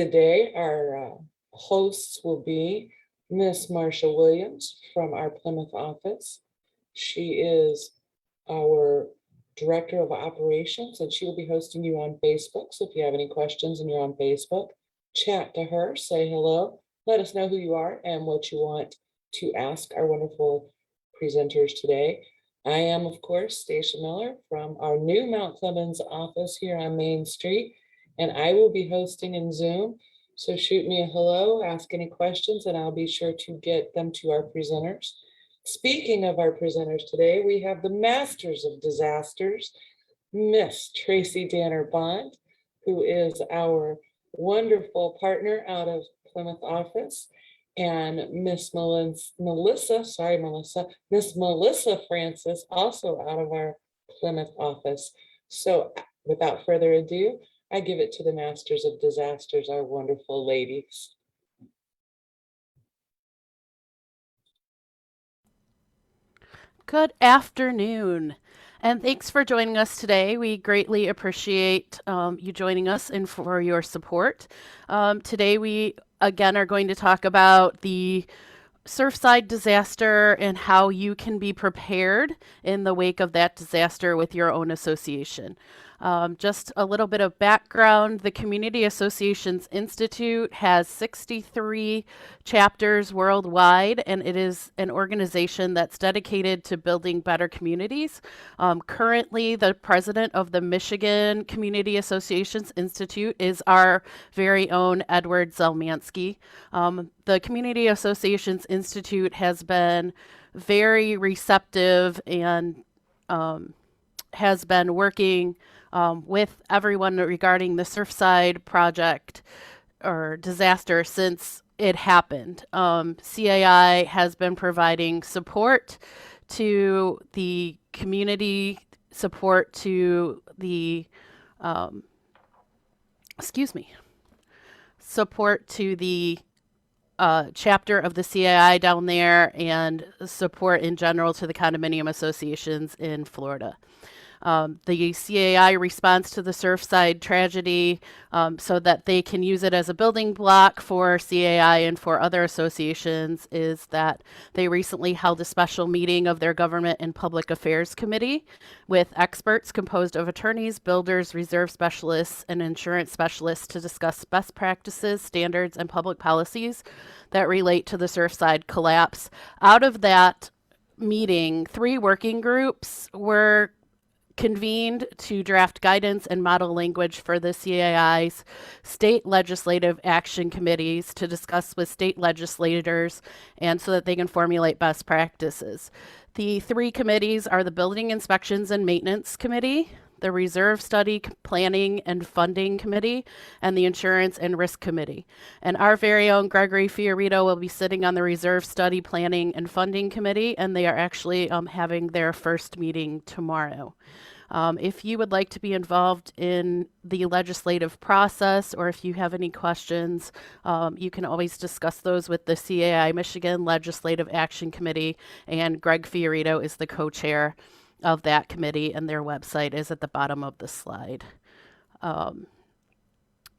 Today, our hosts will be Miss Marsha Williams from our Plymouth office. She is our Director of Operations, and she will be hosting you on Facebook. So if you have any questions and you're on Facebook, chat to her, say hello, let us know who you are and what you want to ask our wonderful presenters today. I am, of course, Stacia Miller from our new Mount Clemens office here on Main Street, and I will be hosting in Zoom. So shoot me a hello, ask any questions, and I'll be sure to get them to our presenters. Speaking of our presenters today, we have the Masters of Disasters, Miss Tracy Danner-Bond, who is our wonderful partner out of Plymouth office, and Miss Melissa Francis, also out of our Plymouth office. So without further ado, I give it to the Masters of Disasters, our wonderful ladies. Good afternoon, and thanks for joining us today. We greatly appreciate you joining us and for your support. Today we again are going to talk about the Surfside disaster and how you can be prepared in the wake of that disaster with your own association. Just a little bit of background. The Community Associations Institute has 63 chapters worldwide, and it is an organization that's dedicated to building better communities. Currently, the president of the Michigan Community Associations Institute is our very own Edward Zelmansky. The Community Associations Institute has been very receptive and has been working with everyone regarding the Surfside project or disaster since it happened. CAI has been providing support to the community, support to the, support to the chapter of the CAI down there, and support in general to the condominium associations in Florida. The CAI response to the Surfside tragedy so that they can use it as a building block for CAI and for other associations is that they recently held a special meeting of their Government and Public Affairs Committee with experts composed of attorneys, builders, reserve specialists, and insurance specialists to discuss best practices, standards, and public policies that relate to the Surfside collapse. Out of that meeting, 3 working groups were convened to draft guidance and model language for the CAI's state legislative action committees to discuss with state legislators and so that they can formulate best practices. The 3 committees are the Building Inspections and Maintenance Committee, the Reserve Study Planning and Funding Committee, and the Insurance and Risk Committee. And our very own Gregory Fiorito will be sitting on the Reserve Study Planning and Funding Committee, and they are actually having their first meeting tomorrow. If you would like to be involved in the legislative process, or if you have any questions, you can always discuss those with the CAI Michigan Legislative Action Committee, and Greg Fiorito is the co-chair of that committee, and their website is at the bottom of the slide.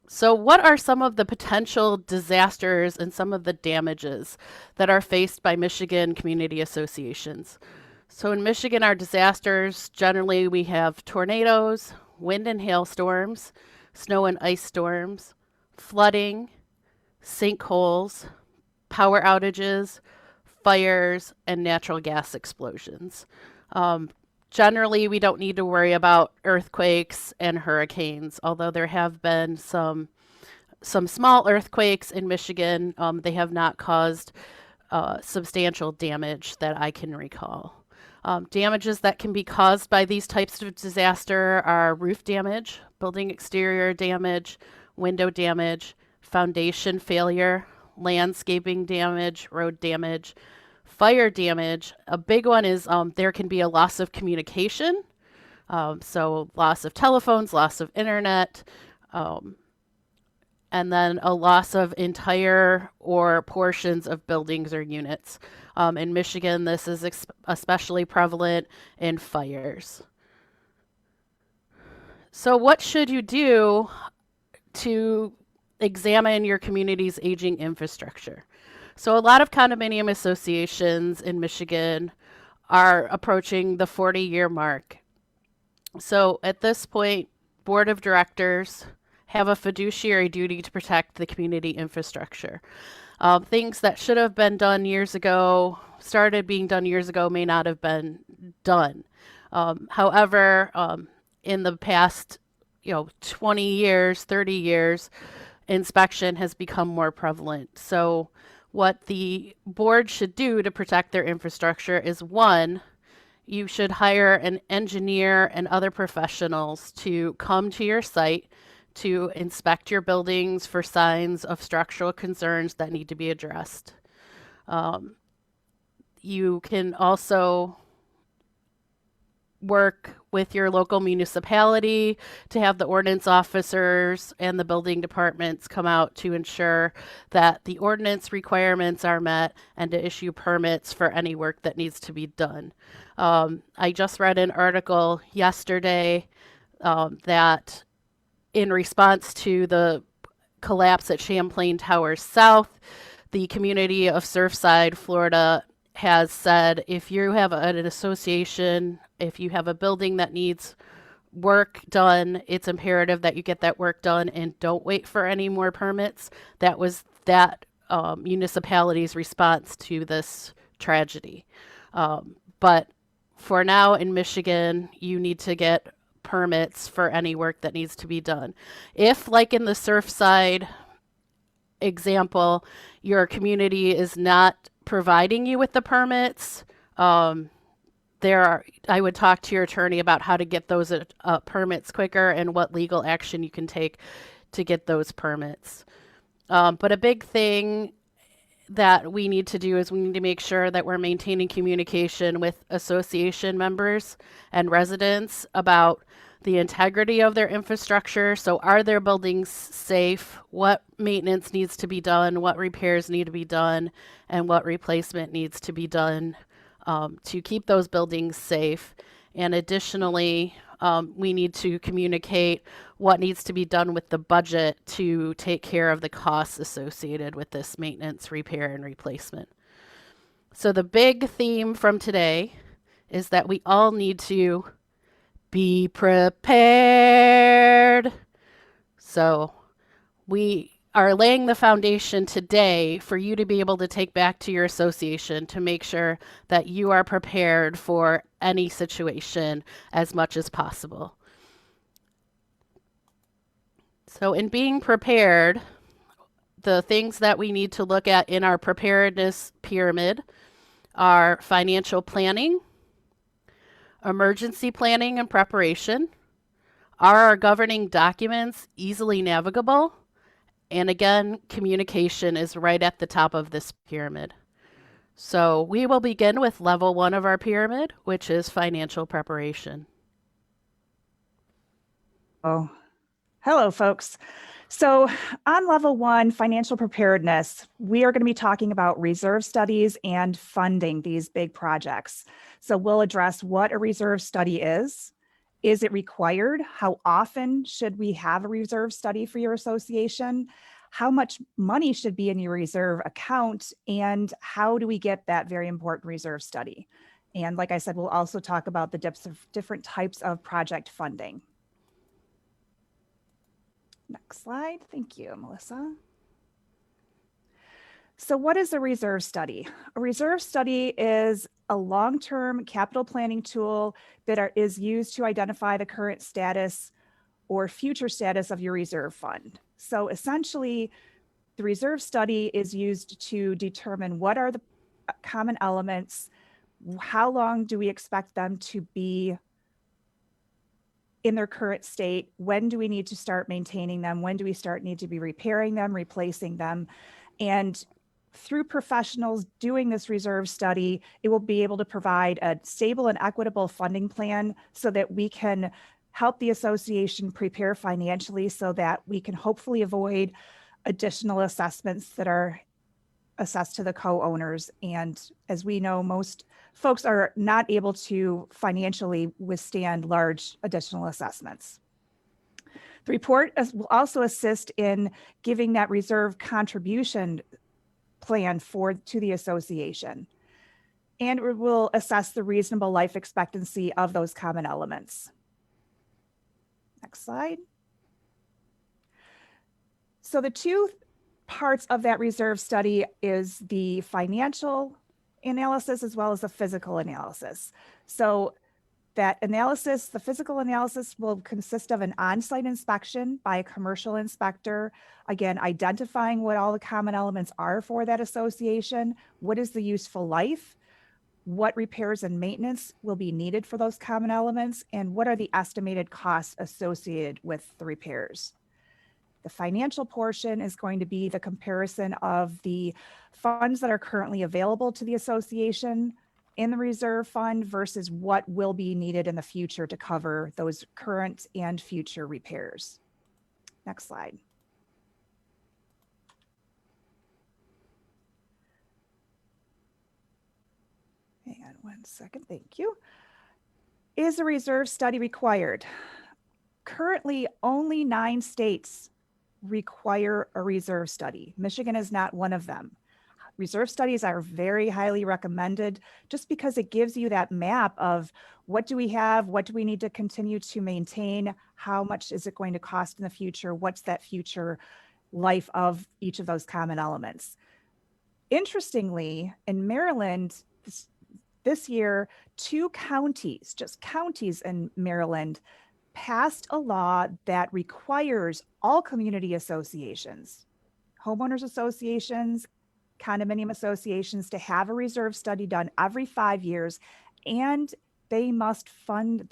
So what are some of the potential disasters and some of the damages that are faced by Michigan community associations? So in Michigan, our disasters, generally we have tornadoes, wind and hailstorms, snow and ice storms, flooding, sinkholes, power outages, fires, and natural gas explosions. Generally, we don't need to worry about earthquakes and hurricanes, although there have been some small earthquakes in Michigan. They have not caused substantial damage that I can recall. Damages that can be caused by these types of disaster are roof damage, building exterior damage, window damage, foundation failure, landscaping damage, road damage, fire damage. A big one is there can be a loss of communication, so loss of telephones, loss of internet, and then a loss of entire or portions of buildings or units. In Michigan, this is especially prevalent in fires. So what should you do to examine your community's aging infrastructure. So a lot of condominium associations in Michigan are approaching the 40-year mark. So at this point, board of directors have a fiduciary duty to protect the community infrastructure. Things that should have been done years ago, started being done years ago, may not have been done. However, in the past, 20 years, 30 years, inspection has become more prevalent. So what the board should do to protect their infrastructure is, one, you should hire an engineer and other professionals to come to your site to inspect your buildings for signs of structural concerns that need to be addressed. You can also work with your local municipality to have the ordinance officers and the building departments come out to ensure that the ordinance requirements are met and to issue permits for any work that needs to be done. I just read an article yesterday that in response to the collapse at Champlain Towers South, the community of Surfside, Florida, has said if you have an association, if you have a building that needs work done, it's imperative that you get that work done and don't wait for any more permits. That was that municipality's response to this tragedy. But for now in Michigan, you need to get permits for any work that needs to be done. If, like in the Surfside example, your community is not providing you with the permits, I would talk to your attorney about how to get those permits quicker and what legal action you can take to get those permits. But a big thing that we need to do is we need to make sure that we're maintaining communication with association members and residents about the integrity of their infrastructure. So are their buildings safe? What maintenance needs to be done? What repairs need to be done? And what replacement needs to be done to keep those buildings safe? And additionally, we need to communicate what needs to be done with the budget to take care of the costs associated with this maintenance, repair, and replacement. So the big theme from today is that we all need to be prepared. So we are laying the foundation today for you to be able to take back to your association to make sure that you are prepared for any situation as much as possible. So in being prepared, the things that we need to look at in our preparedness pyramid are financial planning, emergency planning and preparation. Are our governing documents easily navigable? And again, communication is right at the top of this pyramid. So we will begin with level 1 of our pyramid, which is financial preparation. Oh, hello, folks. So on level 1, financial preparedness, we are going to be talking about reserve studies and funding these big projects. So we'll address what a reserve study is. Is it required? How often should we have a reserve study for your association? How much money should be in your reserve account? And how do we get that very important reserve study? And like I said, we'll also talk about the different types of project funding. Next slide. Thank you, Melissa. So what is a reserve study? A reserve study is a long-term capital planning tool that is used to identify the current status or future status of your reserve fund. So essentially, the reserve study is used to determine what are the common elements, how long do we expect them to be in their current state, when do we need to start maintaining them, when do we need to be repairing them, replacing them. And through professionals doing this reserve study, it will be able to provide a stable and equitable funding plan so that we can help the association prepare financially so that we can hopefully avoid additional assessments that are assessed to the co-owners. And as we know, most folks are not able to financially withstand large additional assessments. The report will also assist in giving that reserve contribution plan to the association. And it will assess the reasonable life expectancy of those common elements. Next slide. So the two parts of that reserve study is the financial analysis as well as the physical analysis. So that analysis, the physical analysis, will consist of an on-site inspection by a commercial inspector, again, identifying what all the common elements are for that association, what is the useful life, what repairs and maintenance will be needed for those common elements, and what are the estimated costs associated with the repairs. The financial portion is going to be the comparison of the funds that are currently available to the association in the reserve fund versus what will be needed in the future to cover those current and future repairs. Next slide. Hang on one second, thank you. Is a reserve study required? Currently, only 9 states require a reserve study. Michigan is not one of them. Reserve studies are very highly recommended just because it gives you that map of what do we have, what do we need to continue to maintain, how much is it going to cost in the future, what's that future life of each of those common elements. Interestingly, in Maryland, this year, 2 counties, just counties in Maryland, passed a law that requires all community associations, homeowners associations, condominium associations to have a reserve study done every 5 years, and they must fund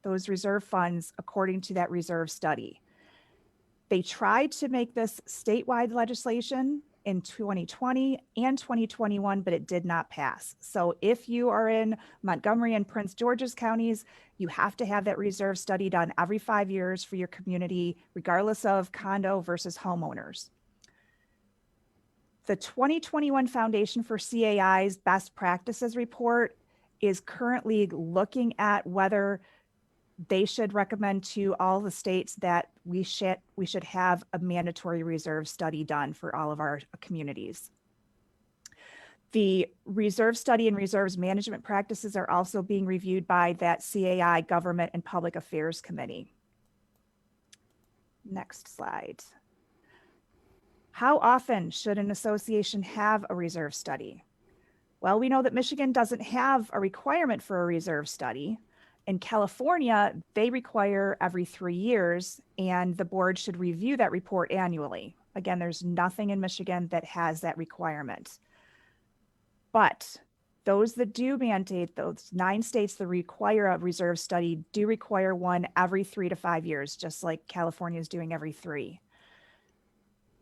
those reserve funds according to that reserve study. They tried to make this statewide legislation in 2020 and 2021, but it did not pass. So if you are in Montgomery and Prince George's counties, you have to have that reserve study done every 5 years for your community, regardless of condo versus homeowners. The 2021 Foundation for CAI's Best Practices report is currently looking at whether they should recommend to all the states that we should have a mandatory reserve study done for all of our communities. The reserve study and reserves management practices are also being reviewed by that CAI Government and Public Affairs Committee. Next slide. How often should an association have a reserve study? Well, we know that Michigan doesn't have a requirement for a reserve study. In California, they require every 3 years, and the board should review that report annually. Again, there's nothing in Michigan that has that requirement. But those that do mandate, those 9 states that require a reserve study do require one every 3 to 5 years, just like California is doing every 3.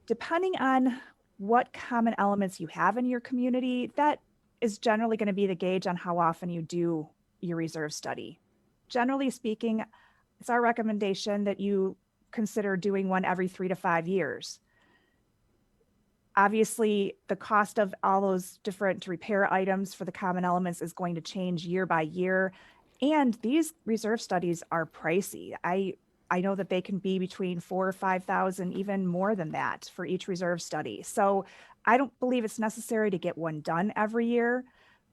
Depending on what common elements you have in your community, that is generally going to be the gauge on how often you do your reserve study. Generally speaking, it's our recommendation that you consider doing one every 3 to 5 years. Obviously, the cost of all those different repair items for the common elements is going to change year by year. And these reserve studies are pricey. I know that they can be between $4,000 or $5,000, even more than that for each reserve study. So I don't believe it's necessary to get one done every year,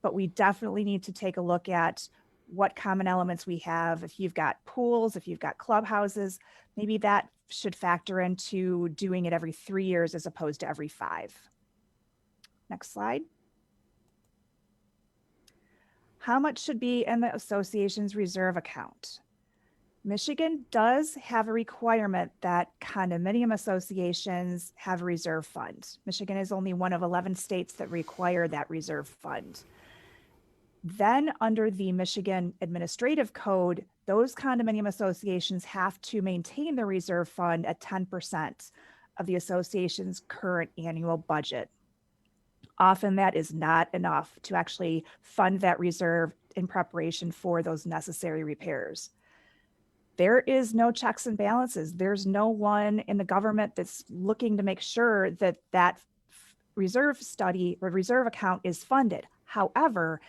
but we definitely need to take a look at what common elements we have. If you've got pools, if you've got clubhouses, maybe that should factor into doing it every 3 years as opposed to every 5. Next slide. How much should be in the association's reserve account? Michigan does have a requirement that condominium associations have a reserve fund. Michigan is only one of 11 states that require that reserve fund. Then under the Michigan Administrative Code, those condominium associations have to maintain the reserve fund at 10% of the association's current annual budget. Often that is not enough to actually fund that reserve in preparation for those necessary repairs. There is no checks and balances. There's no one in the government that's looking to make sure that that reserve study or reserve account is funded. However,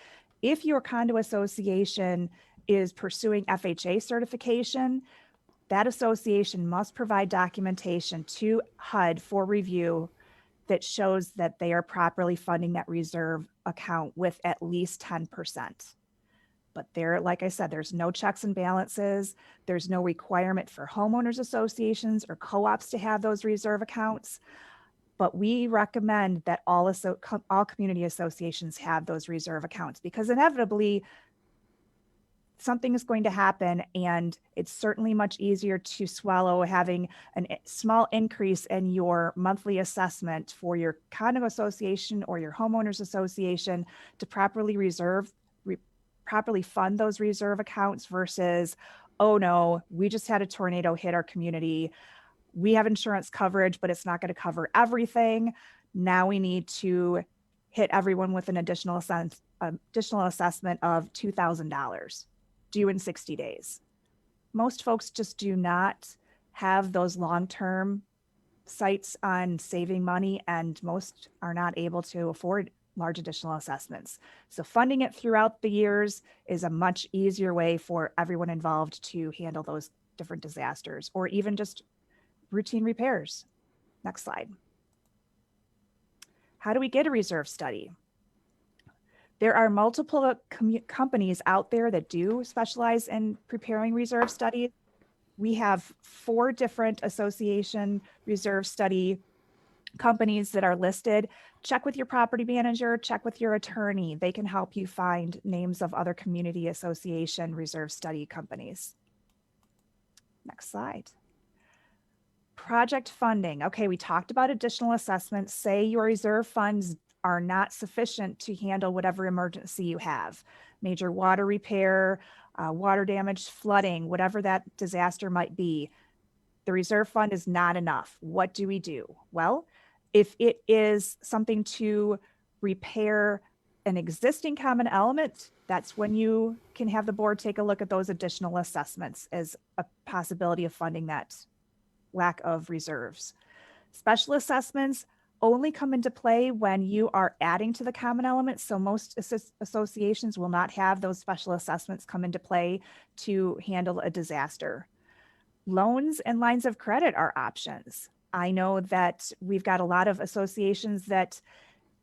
if your condo association is pursuing FHA certification, that association must provide documentation to HUD for review that shows that they are properly funding that reserve account with at least 10%. But there, like I said, there's no checks and balances. There's no requirement for homeowners associations or co-ops to have those reserve accounts. But we recommend that all community associations have those reserve accounts, because inevitably something is going to happen, and it's certainly much easier to swallow having a small increase in your monthly assessment for your condo association or your homeowners association to properly properly fund those reserve accounts versus, oh no, we just had a tornado hit our community. We have insurance coverage, but it's not going to cover everything. Now we need to hit everyone with an additional assessment of $2,000 due in 60 days. Most folks just do not have those long-term sights on saving money, and most are not able to afford large additional assessments. So funding it throughout the years is a much easier way for everyone involved to handle those different disasters, or even just routine repairs. Next slide. How do we get a reserve study? There are multiple companies out there that do specialize in preparing reserve studies. We have 4 different association reserve study companies that are listed. Check with your property manager, check with your attorney. They can help you find names of other community association reserve study companies. Next slide. Project funding. Okay, we talked about additional assessments. Say your reserve funds are not sufficient to handle whatever emergency you have. Major water repair, water damage, flooding, whatever that disaster might be. The reserve fund is not enough. What do we do? Well, if it is something to repair an existing common element, that's when you can have the board take a look at those additional assessments as a possibility of funding that lack of reserves. Special assessments only come into play when you are adding to the common element. So most associations will not have those special assessments come into play to handle a disaster. Loans and lines of credit are options. I know that we've got a lot of associations that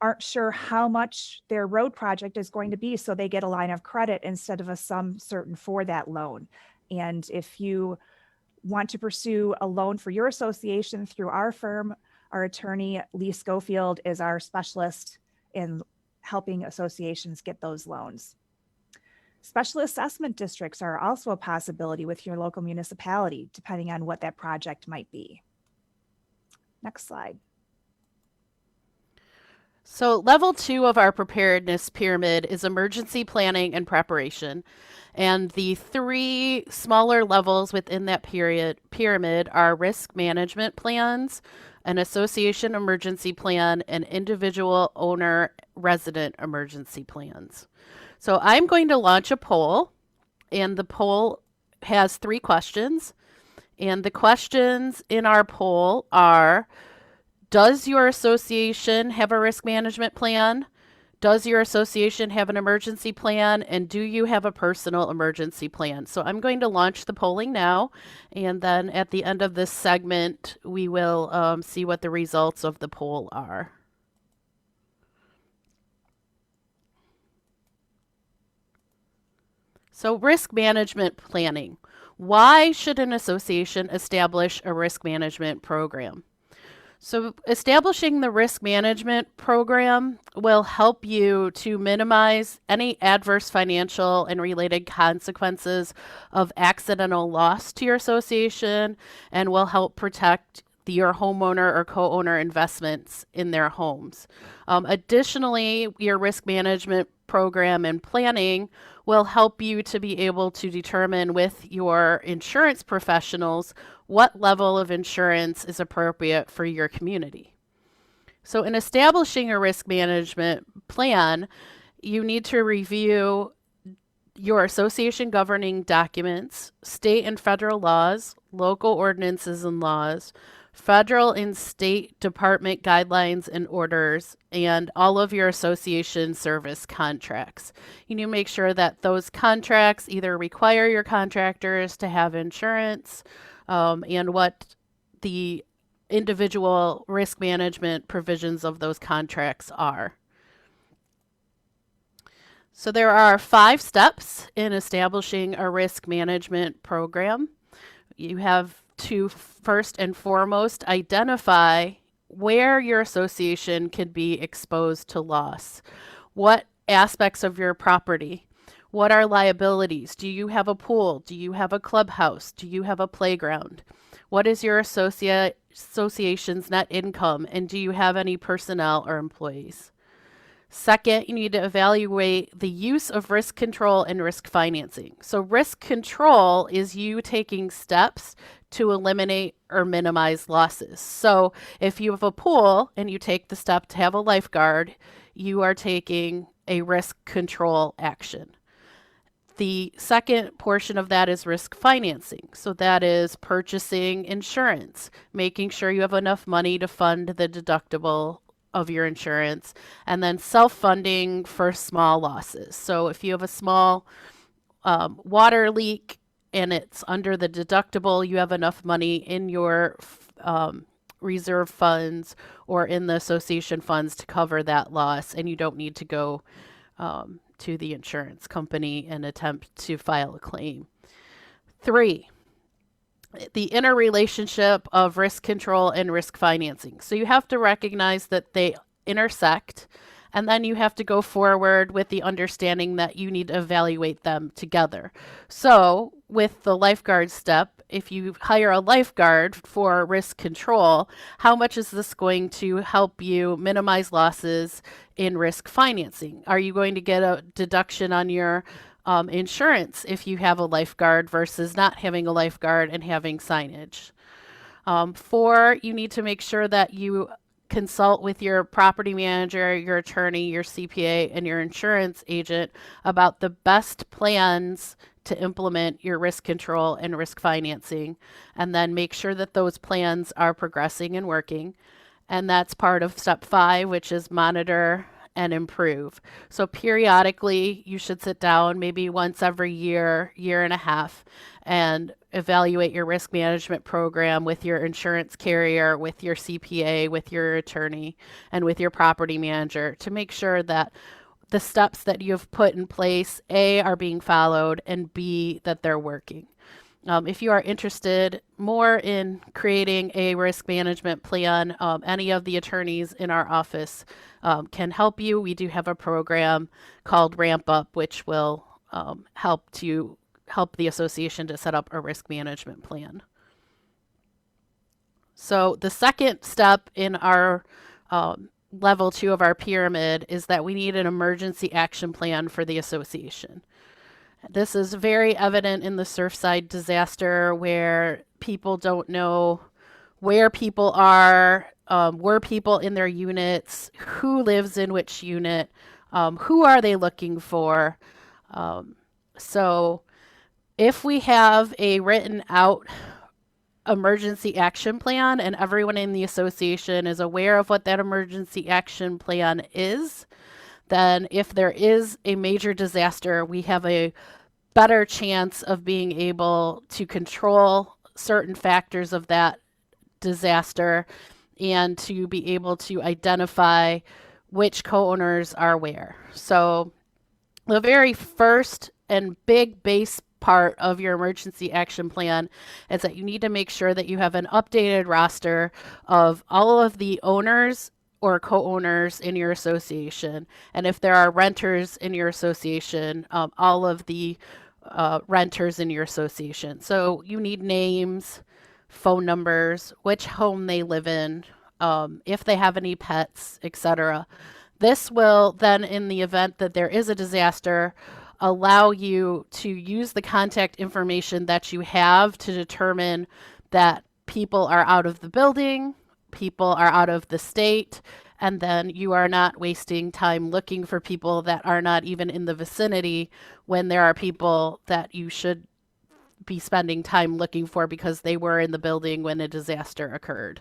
aren't sure how much their road project is going to be, so they get a line of credit instead of a sum certain for that loan. And if you want to pursue a loan for your association through our firm, our attorney, Lee Schofield, is our specialist in helping associations get those loans. Special assessment districts are also a possibility with your local municipality, depending on what that project might be. Next slide. So level 2 of our preparedness pyramid is emergency planning and preparation. And the 3 smaller levels within that pyramid are risk management plans, an association emergency plan, and individual owner resident emergency plans. So I'm going to launch a poll, and the poll has 3 questions. And the questions in our poll are: does your association have a risk management plan? Does your association have an emergency plan? And do you have a personal emergency plan? So I'm going to launch the polling now. And then at the end of this segment, we will see what the results of the poll are. So risk management planning. Why should an association establish a risk management program? So establishing the risk management program will help you to minimize any adverse financial and related consequences of accidental loss to your association, and will help protect your homeowner or co-owner investments in their homes. Additionally, your risk management program and planning will help you to be able to determine with your insurance professionals what level of insurance is appropriate for your community. So in establishing a risk management plan, you need to review your association governing documents, state and federal laws, local ordinances and laws, federal and state department guidelines and orders, and all of your association service contracts. You need to make sure that those contracts either require your contractors to have insurance, and what the individual risk management provisions of those contracts are. So there are 5 steps in establishing a risk management program. You have to first and foremost identify where your association could be exposed to loss. What aspects of your property? What are liabilities? Do you have a pool? Do you have a clubhouse? Do you have a playground? What is your association's net income? And do you have any personnel or employees? Second, you need to evaluate the use of risk control and risk financing. So risk control is you taking steps to eliminate or minimize losses. So if you have a pool and you take the step to have a lifeguard, you are taking a risk control action. The second portion of that is risk financing. So that is purchasing insurance, making sure you have enough money to fund the deductible of your insurance, and then self-funding for small losses. So if you have a small water leak and it's under the deductible, you have enough money in your reserve funds or in the association funds to cover that loss, and you don't need to go to the insurance company and attempt to file a claim. 3, the interrelationship of risk control and risk financing. So you have to recognize that they intersect, and then you have to go forward with the understanding that you need to evaluate them together. So with the lifeguard step, if you hire a lifeguard for risk control, how much is this going to help you minimize losses in risk financing? Are you going to get a deduction on your insurance if you have a lifeguard versus not having a lifeguard and having signage? 4, you need to make sure that you consult with your property manager, your attorney, your CPA, and your insurance agent about the best plans to implement your risk control and risk financing, and then make sure that those plans are progressing and working. And that's part of step 5, which is monitor and improve. So periodically, you should sit down maybe once every year, year and a half, and evaluate your risk management program with your insurance carrier, with your CPA, with your attorney, and with your property manager to make sure that the steps that you've put in place, A, are being followed, and B, that they're working. If you are interested more in creating a risk management plan, any of the attorneys in our office can help you. We do have a program called Ramp Up, which will help the association to set up a risk management plan. So the second step in our level 2 of our pyramid is that we need an emergency action plan for the association. This is very evident in the Surfside disaster, where people don't know where people are, where people in their units, who lives in which unit, who are they looking for. So if we have a written out emergency action plan and everyone in the association is aware of what that emergency action plan is, then if there is a major disaster, we have a better chance of being able to control certain factors of that disaster and to be able to identify which co-owners are where. So the very first and big base part of your emergency action plan is that you need to make sure that you have an updated roster of all of the owners or co-owners in your association. And if there are renters in your association, all of the renters in your association. So you need names, phone numbers, which home they live in, if they have any pets, etc. This will then, in the event that there is a disaster, allow you to use the contact information that you have to determine that people are out of the building, people are out of the state, and then you are not wasting time looking for people that are not even in the vicinity when there are people that you should be spending time looking for because they were in the building when a disaster occurred.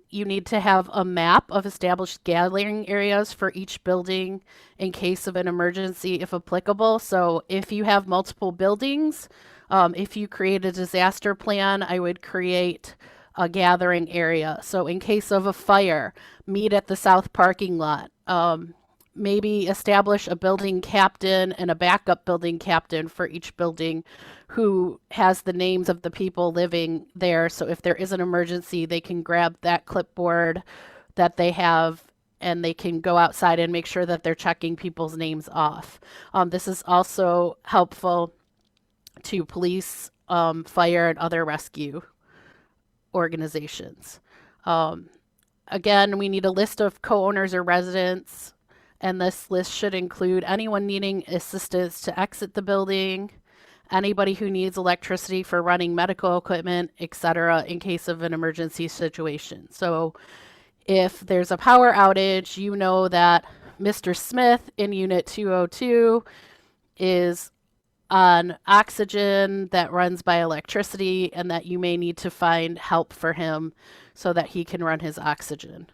You need to have a map of established gathering areas for each building in case of an emergency, if applicable. So if you have multiple buildings, If you create a disaster plan, I would create a gathering area. So in case of a fire, meet at the south parking lot. Maybe establish a building captain and a backup building captain for each building who has the names of the people living there. So if there is an emergency, they can grab that clipboard that they have and they can go outside and make sure that they're checking people's names off. This is also helpful to police, fire, and other rescue organizations. Again, we need a list of co-owners or residents, and this list should include anyone needing assistance to exit the building, anybody who needs electricity for running medical equipment, etc., in case of an emergency situation. So if there's a power outage, you know that Mr. Smith in Unit 202 is on oxygen that runs by electricity and that you may need to find help for him so that he can run his oxygen.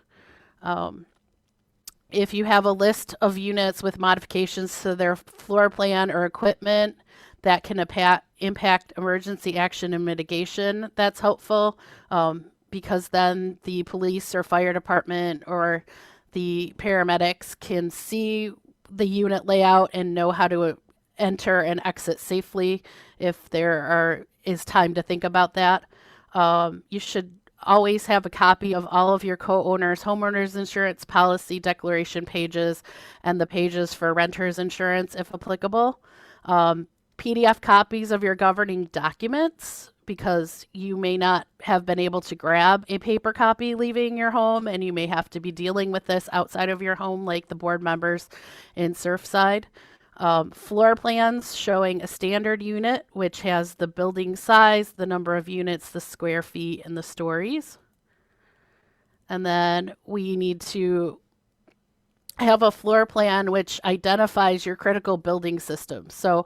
If you have a list of units with modifications to their floor plan or equipment that can impact emergency action and mitigation, that's helpful, because then the police or fire department or the paramedics can see the unit layout and know how to enter and exit safely if there is time to think about that. You should always have a copy of all of your co-owners' homeowners insurance policy declaration pages and the pages for renters insurance if applicable. PDF copies of your governing documents, because you may not have been able to grab a paper copy leaving your home and you may have to be dealing with this outside of your home like the board members in Surfside. Floor plans showing a standard unit, which has the building size, the number of units, the square feet, and the stories. And then we need to have a floor plan which identifies your critical building systems. So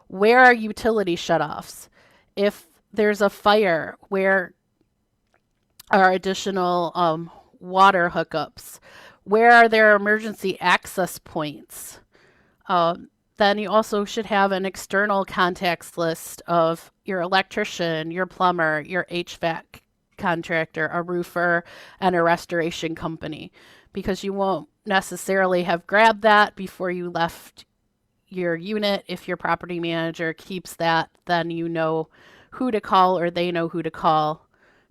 where are utility shutoffs? If there's a fire, where are additional water hookups? Where are there emergency access points? Then you also should have an external contacts list of your electrician, your plumber, your HVAC contractor, a roofer, and a restoration company, because you won't necessarily have grabbed that before you left your unit. If your property manager keeps that, then you know who to call, or they know who to call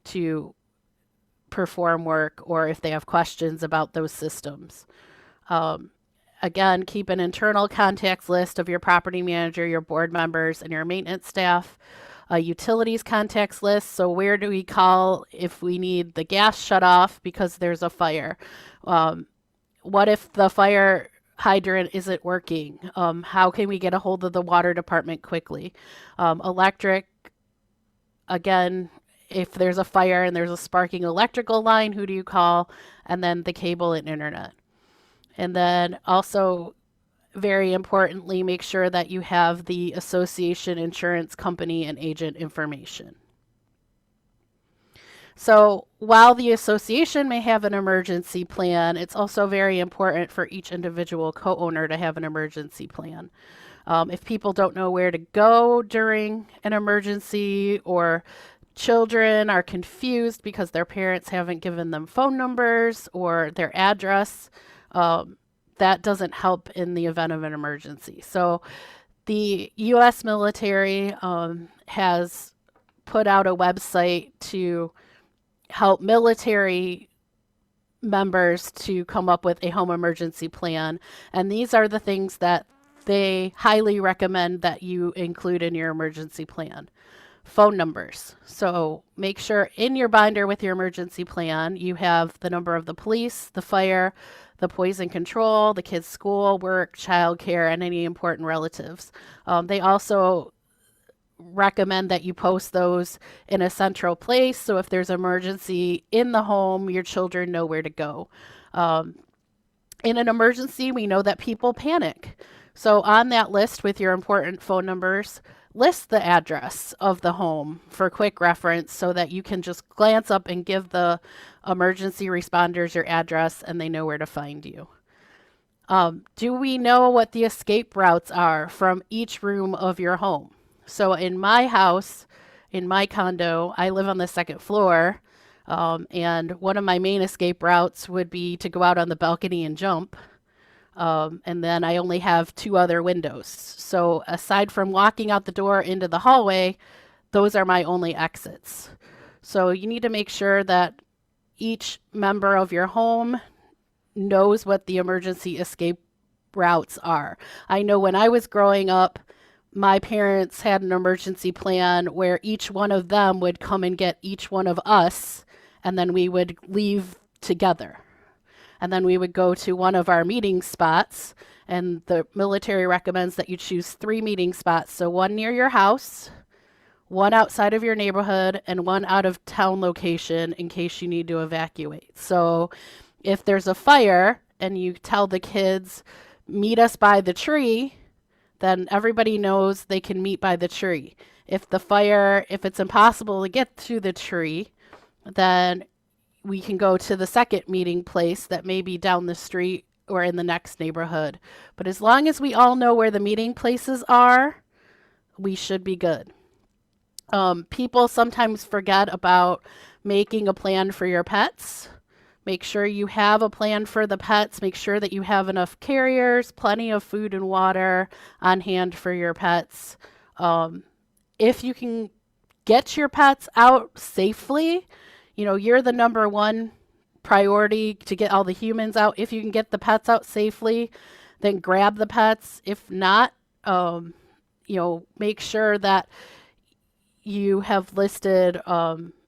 to perform work, or if they have questions about those systems. Again, keep an internal contacts list of your property manager, your board members, and your maintenance staff. A utilities contacts list. So where do we call if we need the gas shut off because there's a fire? What if the fire hydrant isn't working? How can we get a hold of the water department quickly? Electric, again, if there's a fire and there's a sparking electrical line, who do you call? And then the cable and internet. And then also, very importantly, make sure that you have the association, insurance company, and agent information. So while the association may have an emergency plan, it's also very important for each individual co-owner to have an emergency plan. If people don't know where to go during an emergency, or children are confused because their parents haven't given them phone numbers or their address, that doesn't help in the event of an emergency. So the U.S. military has put out a website to help military members to come up with a home emergency plan. And these are the things that they highly recommend that you include in your emergency plan. Phone numbers. So make sure in your binder with your emergency plan, you have the number of the police, the fire, the poison control, the kids' school, work, childcare, and any important relatives. They also recommend that you post those in a central place. So if there's an emergency in the home, your children know where to go. In an emergency, we know that people panic. So on that list with your important phone numbers, list the address of the home for quick reference so that you can just glance up and give the emergency responders your address and they know where to find you. Do we know what the escape routes are from each room of your home? So in my house, in my condo, I live on the second floor. And one of my main escape routes would be to go out on the balcony and jump. And then I only have 2 other windows. So aside from walking out the door into the hallway, those are my only exits. So you need to make sure that each member of your home knows what the emergency escape routes are. I know when I was growing up, my parents had an emergency plan where each one of them would come and get each one of us, and then we would leave together. And then we would go to one of our meeting spots, and the military recommends that you choose 3 meeting spots. So one near your house, one outside of your neighborhood, and one out of town location in case you need to evacuate. So if there's a fire and you tell the kids, meet us by the tree, then everybody knows they can meet by the tree. If it's impossible to get to the tree, then we can go to the second meeting place that may be down the street or in the next neighborhood. But as long as we all know where the meeting places are, we should be good. People sometimes forget about making a plan for your pets. Make sure you have a plan for the pets. Make sure that you have enough carriers, plenty of food and water on hand for your pets. If you can get your pets out safely, you're the number one priority to get all the humans out. If you can get the pets out safely, then grab the pets. If not, make sure that you have listed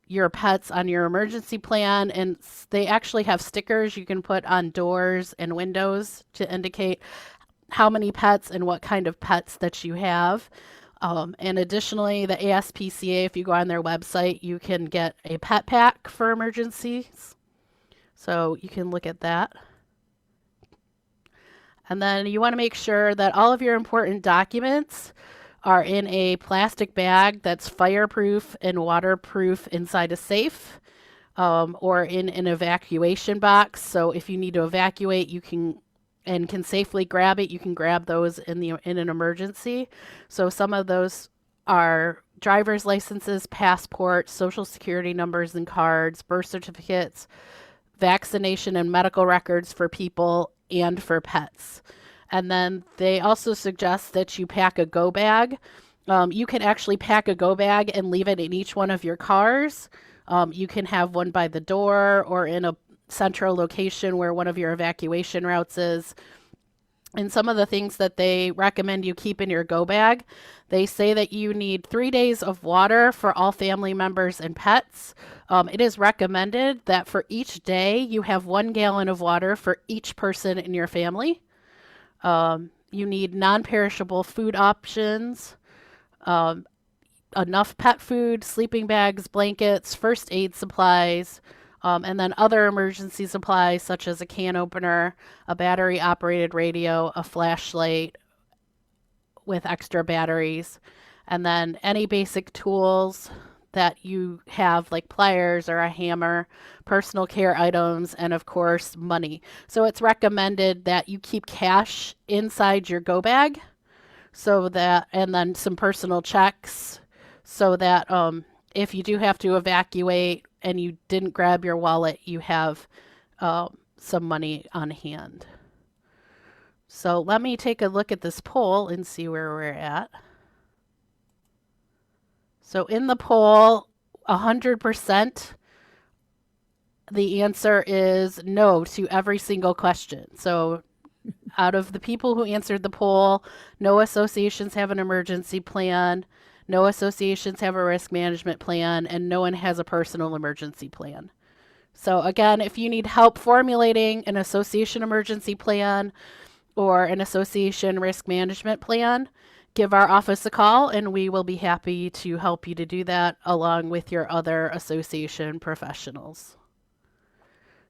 your pets on your emergency plan, and they actually have stickers you can put on doors and windows to indicate how many pets and what kind of pets that you have. And additionally, the ASPCA, if you go on their website, you can get a pet pack for emergencies. So you can look at that. And then you want to make sure that all of your important documents are in a plastic bag that's fireproof and waterproof inside a safe, or in an evacuation box. So if you need to evacuate, you can safely grab it. You can grab those in an emergency. So some of those are driver's licenses, passports, social security numbers and cards, birth certificates, vaccination and medical records for people and for pets. And then they also suggest that you pack a go bag. You can actually pack a go bag and leave it in each one of your cars. You can have one by the door or in a central location where one of your evacuation routes is. And some of the things that they recommend you keep in your go bag, they say that you need 3 days of water for all family members and pets. It is recommended that for each day you have 1 gallon of water for each person in your family. You need non-perishable food options, enough pet food, sleeping bags, blankets, first aid supplies, and then other emergency supplies such as a can opener, a battery-operated radio, a flashlight with extra batteries, and then any basic tools that you have like pliers or a hammer, personal care items, and of course money. So it's recommended that you keep cash inside your go bag, and then some personal checks, so that if you do have to evacuate and you didn't grab your wallet, you have some money on hand. So let me take a look at this poll and see where we're at. So in the poll, 100%, the answer is no to every single question. So out of the people who answered the poll, no associations have an emergency plan, no associations have a risk management plan, and no one has a personal emergency plan. So again, if you need help formulating an association emergency plan or an association risk management plan, give our office a call and we will be happy to help you to do that along with your other association professionals.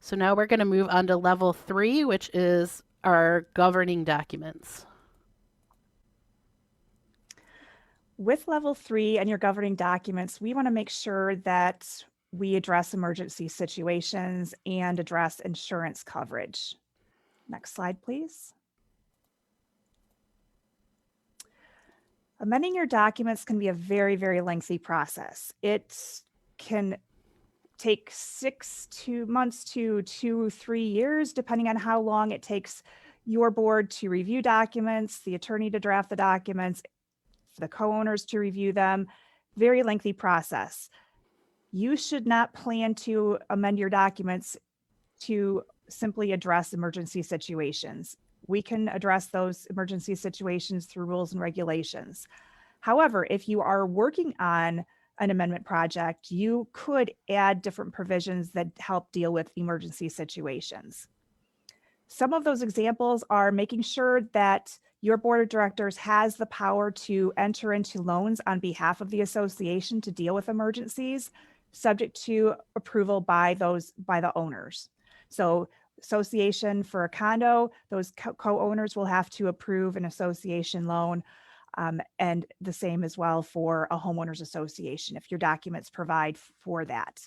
So now we're going to move on to level 3, which is our governing documents. With level 3 and your governing documents, we want to make sure that we address emergency situations and address insurance coverage. Next slide, please. Amending your documents can be a very, very lengthy process. It can take 6 months to 2-3 years, depending on how long it takes your board to review documents, the attorney to draft the documents, the co-owners to review them. Very lengthy process. You should not plan to amend your documents to simply address emergency situations. We can address those emergency situations through rules and regulations. However, if you are working on an amendment project, you could add different provisions that help deal with emergency situations. Some of those examples are making sure that your board of directors has the power to enter into loans on behalf of the association to deal with emergencies, subject to approval by the owners. So association for a condo, those co-owners will have to approve an association loan, and the same as well for a homeowners association if your documents provide for that.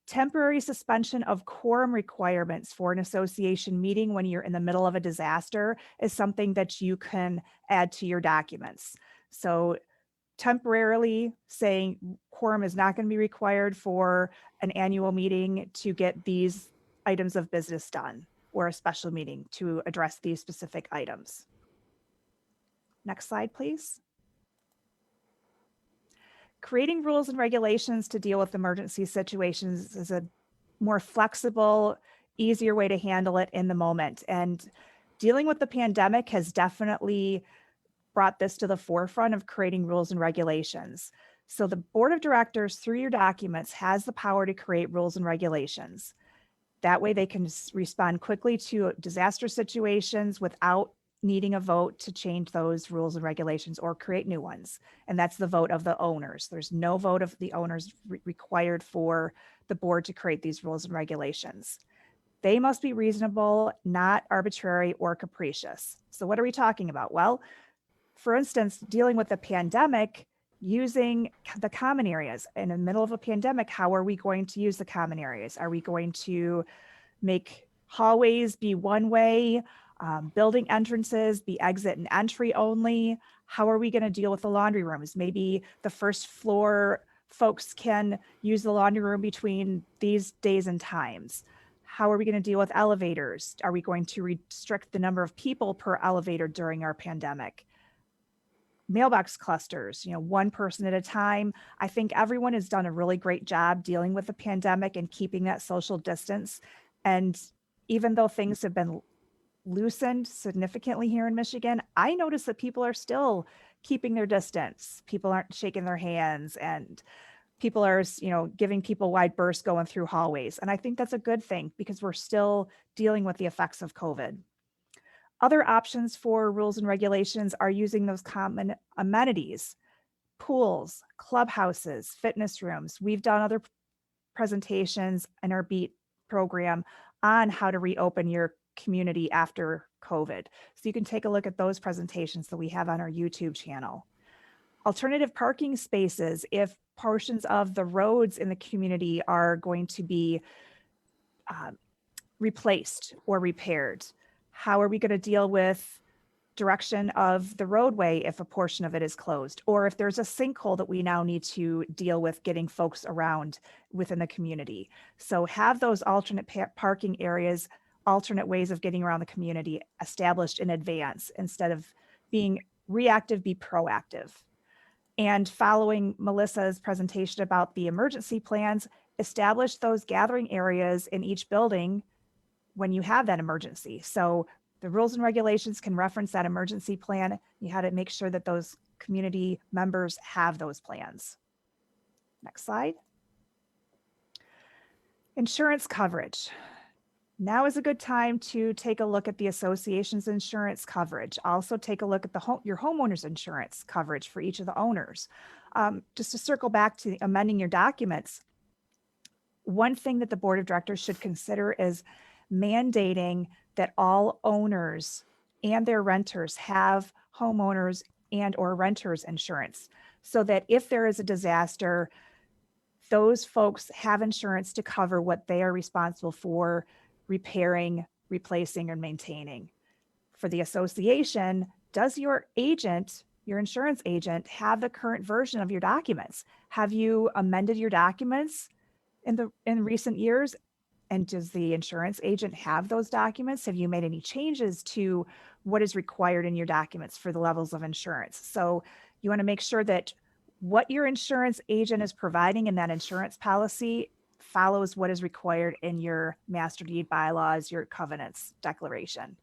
Temporary suspension of quorum requirements for an association meeting when you're in the middle of a disaster is something that you can add to your documents. So temporarily saying quorum is not going to be required for an annual meeting to get these items of business done, or a special meeting to address these specific items. Next slide, please. Creating rules and regulations to deal with emergency situations is a more flexible, easier way to handle it in the moment. And dealing with the pandemic has definitely brought this to the forefront of creating rules and regulations. So the board of directors, through your documents, has the power to create rules and regulations. That way they can respond quickly to disaster situations without needing a vote to change those rules and regulations or create new ones. And that's the vote of the owners. There's no vote of the owners required for the board to create these rules and regulations. They must be reasonable, not arbitrary or capricious. So what are we talking about? Well, for instance, dealing with the pandemic, using the common areas. In the middle of a pandemic, how are we going to use the common areas? Are we going to make hallways be one way, building entrances be exit and entry only? How are we going to deal with the laundry rooms? Maybe the first floor folks can use the laundry room between these days and times. How are we going to deal with elevators? Are we going to restrict the number of people per elevator during our pandemic? Mailbox clusters, one person at a time. I think everyone has done a really great job dealing with the pandemic and keeping that social distance. And even though things have been loosened significantly here in Michigan, I notice that people are still keeping their distance. People aren't shaking their hands, and people are, giving people wide berths going through hallways. And I think that's a good thing because we're still dealing with the effects of COVID. Other options for rules and regulations are using those common amenities, pools, clubhouses, fitness rooms. We've done other presentations in our BEAT program on how to reopen your community after COVID. So you can take a look at those presentations that we have on our YouTube channel. Alternative parking spaces, if portions of the roads in the community are going to be replaced or repaired. How are we going to deal with direction of the roadway if a portion of it is closed, or if there's a sinkhole that we now need to deal with getting folks around within the community? So have those alternate parking areas, alternate ways of getting around the community established in advance. Instead of being reactive, be proactive. And following Melissa's presentation about the emergency plans, establish those gathering areas in each building when you have that emergency. So the rules and regulations can reference that emergency plan. You had to make sure that those community members have those plans. Next slide. Insurance coverage. Now is a good time to take a look at the association's insurance coverage. Also take a look at your homeowner's insurance coverage for each of the owners. Just to circle back to amending your documents, one thing that the board of directors should consider is mandating that all owners and their renters have homeowners and or renters insurance, so that if there is a disaster, those folks have insurance to cover what they are responsible for repairing, replacing, or maintaining. For the association, does your agent your insurance agent have the current version of your documents. Have you amended your documents in recent years? And does the insurance agent have those documents? Have you made any changes to what is required in your documents for the levels of insurance? So you want to make sure that what your insurance agent is providing in that insurance policy follows what is required in your master deed bylaws, your covenants declaration.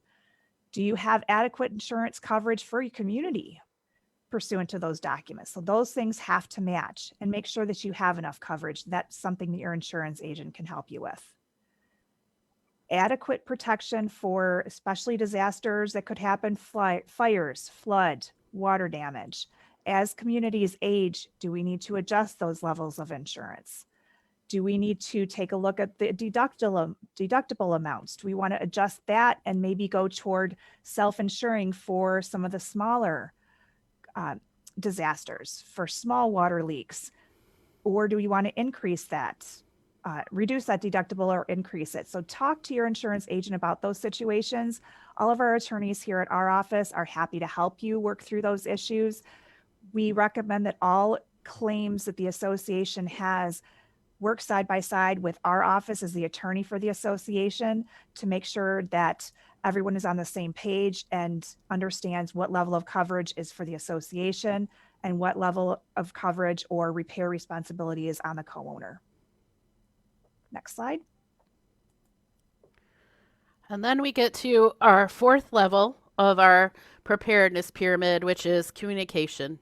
Do you have adequate insurance coverage for your community pursuant to those documents? So those things have to match, and make sure that you have enough coverage. That's something that your insurance agent can help you with. Adequate protection for especially disasters that could happen, fires, flood, water damage. As communities age, do we need to adjust those levels of insurance? Do we need to take a look at the deductible amounts? Do we want to adjust that and maybe go toward self-insuring for some of the smaller disasters, for small water leaks? Or do we want to increase that, reduce that deductible or increase it? So talk to your insurance agent about those situations. All of our attorneys here at our office are happy to help you work through those issues. We recommend that all claims that the association has work side by side with our office as the attorney for the association to make sure that everyone is on the same page and understands what level of coverage is for the association and what level of coverage or repair responsibility is on the co-owner. Next slide. And then we get to our fourth level of our preparedness pyramid, which is communication.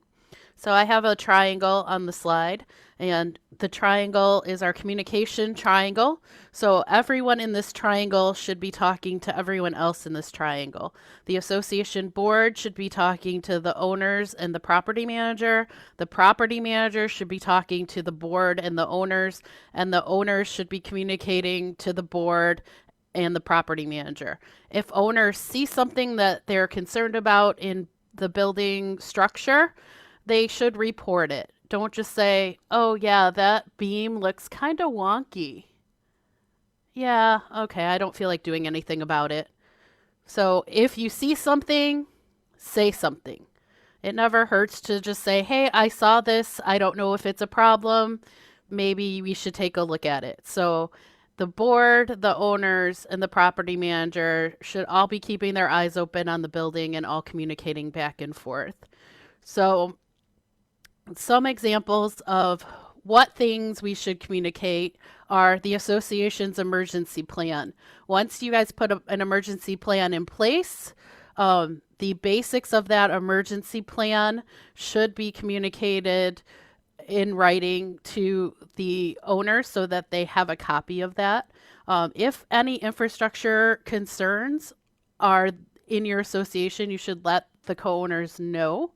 So I have a triangle on the slide, and the triangle is our communication triangle. So everyone in this triangle should be talking to everyone else in this triangle. The association board should be talking to the owners and the property manager. The property manager should be talking to the board and the owners should be communicating to the board and the property manager. If owners see something that they're concerned about in the building structure, they should report it. Don't just say, oh yeah, that beam looks kind of wonky. Yeah, okay, I don't feel like doing anything about it. So if you see something, say something. It never hurts to just say, hey, I saw this. I don't know if it's a problem. Maybe we should take a look at it. So the board, the owners, and the property manager should all be keeping their eyes open on the building and all communicating back and forth. So some examples of what things we should communicate are the association's emergency plan. Once you guys put an emergency plan in place, the basics of that emergency plan should be communicated in writing to the owner so that they have a copy of that. If any infrastructure concerns are in your association, you should let the co-owners know.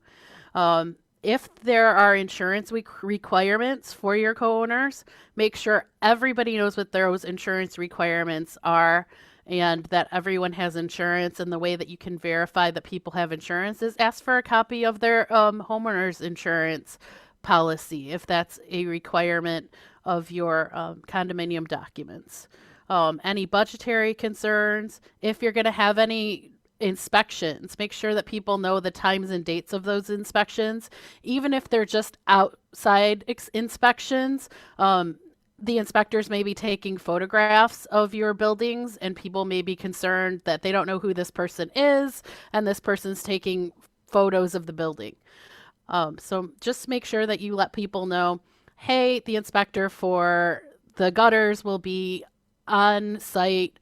If there are insurance requirements for your co-owners, make sure everybody knows what those insurance requirements are and that everyone has insurance. And the way that you can verify that people have insurance is ask for a copy of their homeowners insurance policy, if that's a requirement of your condominium documents. Any budgetary concerns, if you're going to have any inspections, make sure that people know the times and dates of those inspections. Even if they're just outside inspections, the inspectors may be taking photographs of your buildings and people may be concerned that they don't know who this person is and this person's taking photos of the building. So just make sure that you let people know, hey, the inspector for the gutters will be on site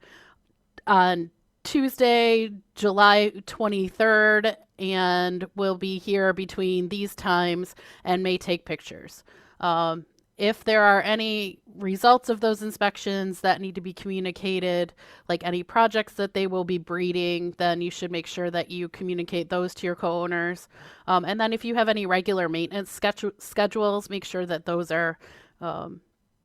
on Tuesday, July 23rd, and will be here between these times and may take pictures. If there are any results of those inspections that need to be communicated, like any projects that they will be breeding, then you should make sure that you communicate those to your co-owners. And then if you have any regular maintenance schedules, make sure that those are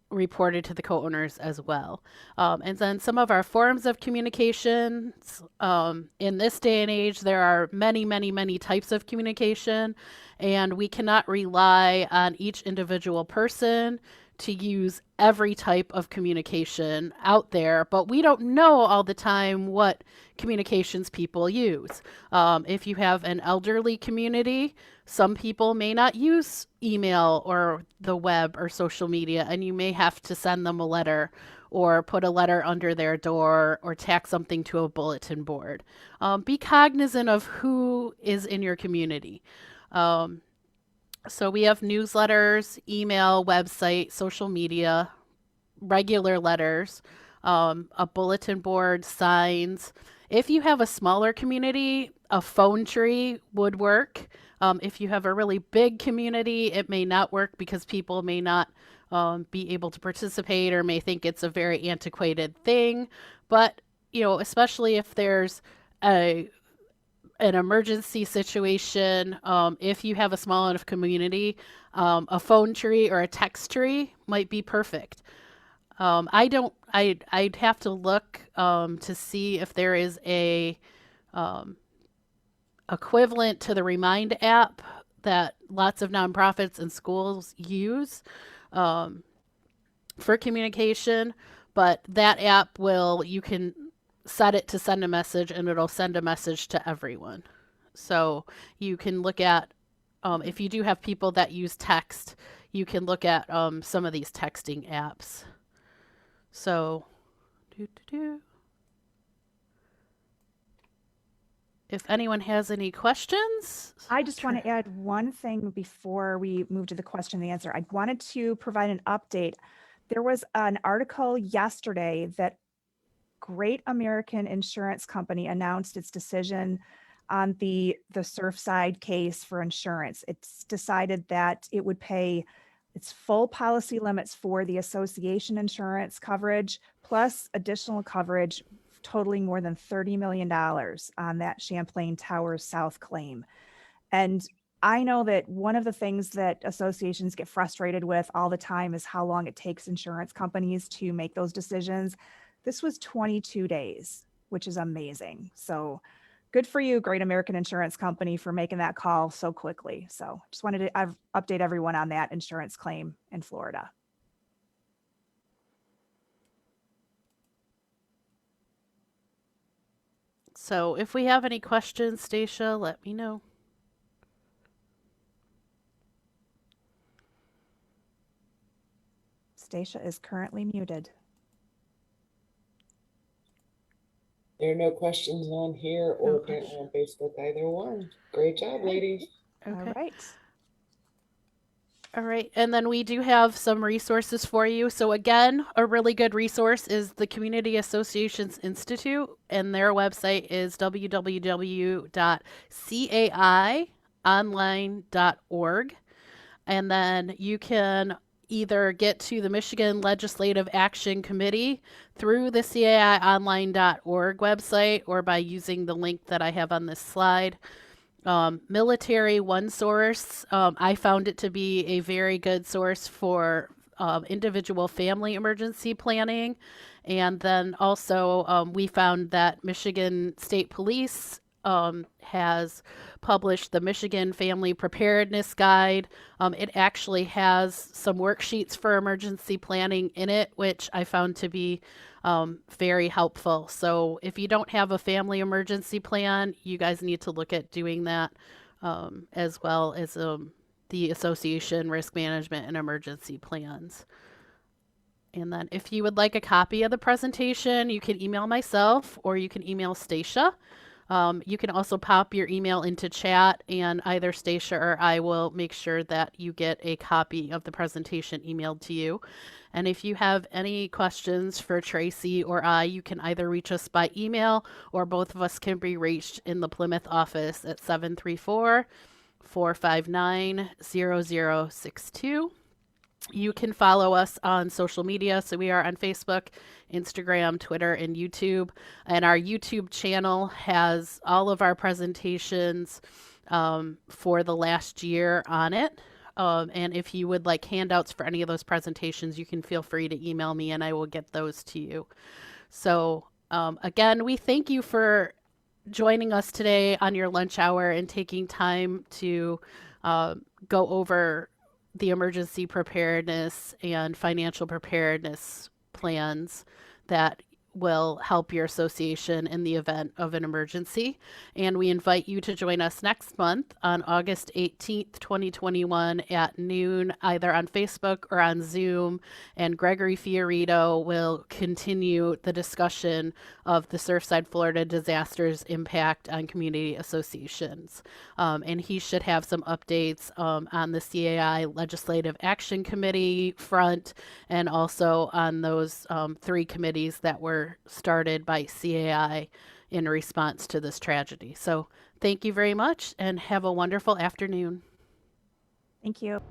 reported to the co-owners as well. And then some of our forms of communications, in this day and age, there are many, many, many types of communication, and we cannot rely on each individual person to use every type of communication out there, but we don't know all the time what communications people use. If you have an elderly community, some people may not use email or the web or social media, and you may have to send them a letter or put a letter under their door or tack something to a bulletin board. Be cognizant of who is in your community. So we have newsletters, email, website, social media, regular letters, a bulletin board, signs. If you have a smaller community, a phone tree would work. If you have a really big community, it may not work because people may not be able to participate or may think it's a very antiquated thing. But, especially if there's an emergency situation, if you have a small enough community, a phone tree or a text tree might be perfect. I'd have to look to see if there is a equivalent to the Remind app that lots of nonprofits and schools use for communication, but that app you can set it to send a message and it'll send a message to everyone. So you can look at, if you do have people that use text, you can look at some of these texting apps. So, if anyone has any questions. I just want to add one thing before we move to the question and answer. I wanted to provide an update. There was an article yesterday that Great American Insurance Company announced its decision on the Surfside case for insurance. It's decided that it would pay its full policy limits for the association insurance coverage, plus additional coverage totaling more than $30 million on that Champlain Towers South claim. And I know that one of the things that associations get frustrated with all the time is how long it takes insurance companies to make those decisions. This was 22 days, which is amazing. So good for you, Great American Insurance Company, for making that call so quickly. So just wanted to update everyone on that insurance claim in Florida. So if we have any questions, Stacia, let me know. Stacia is currently muted. There are no questions on here or apparently on Facebook, either one. Great job, ladies. Okay. All right. All right. And then we do have some resources for you. So again, a really good resource is the Community Associations Institute, and their website is www.caionline.org. And then you can either get to the Michigan Legislative Action Committee through the caionline.org website or by using the link that I have on this slide. Military One Source, I found it to be a very good source for individual family emergency planning. And then also we found that Michigan State Police has published the Michigan Family Preparedness Guide. It actually has some worksheets for emergency planning in it, which I found to be very helpful. So if you don't have a family emergency plan, you guys need to look at doing that, as well as the association risk management and emergency plans. And then if you would like a copy of the presentation, you can email myself or you can email Stacia. You can also pop your email into chat, and either Stacia or I will make sure that you get a copy of the presentation emailed to you. And if you have any questions for Tracy or I, you can either reach us by email, or both of us can be reached in the Plymouth office at 734-459-0062. You can follow us on social media. So we are on Facebook, Instagram, Twitter, and YouTube. And our YouTube channel has all of our presentations for the last year on it. And if you would like handouts for any of those presentations, you can feel free to email me and I will get those to you. So again, we thank you for joining us today on your lunch hour and taking time to go over the emergency preparedness and financial preparedness plans that will help your association in the event of an emergency. And we invite you to join us next month on August 18th, 2021 at noon, either on Facebook or on Zoom. And Gregory Fiorito will continue the discussion of the Surfside, Florida disaster's impact on community associations. And he should have some updates on the CAI Legislative Action Committee front, and also on those 3 committees that were started by CAI in response to this tragedy. So thank you very much and have a wonderful afternoon. Thank you.